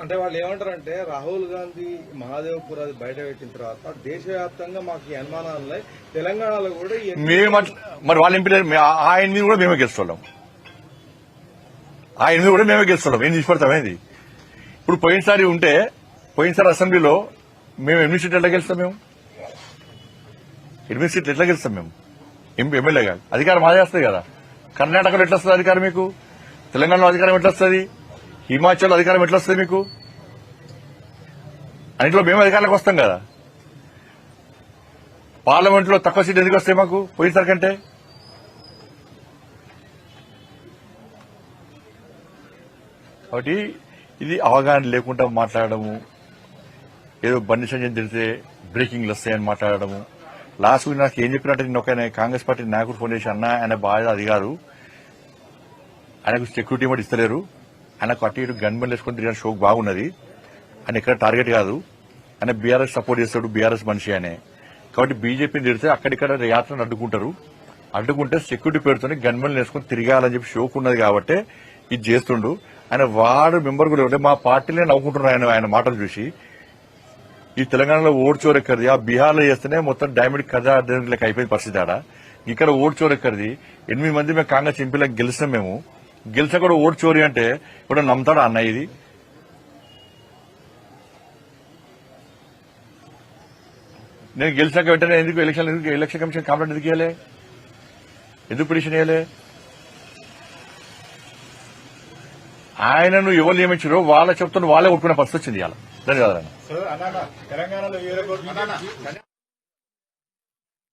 అంటే వాళ్ళు ఏమంటారంటే రాహుల్ గాంధీ మహాదేవ్పూర్ అది బయట పెట్టిన తర్వాత దేశవ్యాప్తంగా మాకు ఈ అనుమానాలు ఉన్నాయి, తెలంగాణలో కూడా మేము మరి వాళ్ళ ఎంపీ ఆయన మీద కూడా మేమే గెలుస్తున్నాం, ఆయన మీద కూడా మేమే గెలుస్తున్నాం. ఏం తీసుపడతామేది? ఇప్పుడు పోయినసారి అసెంబ్లీలో మేము 8 సీట్లు ఎట్లా గెలుస్తాం? మేము 8 సీట్లు ఎట్లా గెలుస్తాం? మేము ఎమ్మెల్యేగా అధికారం మాదే వస్తుంది కదా. కర్ణాటకలో ఎట్లా వస్తుంది అధికారం మీకు? తెలంగాణలో అధికారం ఎట్లా వస్తుంది? హిమాచల్ అధికారం ఎట్లా వస్తుంది మీకు? అన్నింటిలో మేము అధికారంలోకి వస్తాం కదా. పార్లమెంట్ లో తక్కువ సీట్లు ఎందుకు వస్తాయి మాకు పోయినసారి కంటే? కాబట్టి ఇది అవగాహన లేకుండా మాట్లాడము, ఏదో బండి సంజయ్ తెలిస్తే బ్రేకింగ్లు వస్తాయని మాట్లాడము. లాస్ట్ వీక్ నాకు ఏం చెప్పినట్టు నేను ఒక కాంగ్రెస్ పార్టీ నాయకుడు ఫోన్ చేసి, అన్న ఆయన బాగా అది కాదు, ఆయనకు సెక్యూరిటీ కూడా ఇస్తలేరు, ఆయనకు అటు ఇటు గన్మెన్ వేసుకొని తిరిగిన షోక్ బాగున్నది, ఆయన ఎక్కడ టార్గెట్ కాదు, ఆయన బీఆర్ఎస్ సపోర్ట్ చేస్తాడు, బీఆర్ఎస్ మనిషి అనే. కాబట్టి బీజేపీని తిడితే అక్కడిక్కడ యాత్రను అడ్డుకుంటే సెక్యూరిటీ పేరుతోనే గన్మెన్ వేసుకొని తిరగాలని చెప్పి షోక్ ఉన్నది కాబట్టి ఇది చేస్తుండు. ఆయన వార్డు మెంబర్ కూడా ఉంటే మా పార్టీలే నవ్వుకుంటున్నారు ఆయన మాటలు చూసి. ఈ తెలంగాణలో ఓటు చోరెక్కడిది, ఆ బీహార్లో చేస్తేనే మొత్తం డైమండ్ కథ లెక్క అయిపోయింది పరిస్థితి. ఆడ ఇక్కడ ఓటు చోరెక్కడిది. 8 మంది మేము కాంగ్రెస్ ఎంపీలకు గెలిచినాం. మేము గెలిచా కూడా ఓటు చోరీ అంటే ఇప్పుడు నమ్ముతాడా అన్న? ఇది నేను గెలిచాక వెంటనే ఎందుకు ఎలక్షన్ కమిషన్ కంప్లైంట్ ఎందుకు ఇవ్వలే? ఎందుకు పిటిషన్ ఇవ్వలే? ఆయనను ఎవరు నియమించారో వాళ్ళ చెప్తున్న వాళ్ళే ఒప్పుకునే పరిస్థితి వచ్చింది. ఇవాళ ధన్యవాదాలు. తెలంగాణలో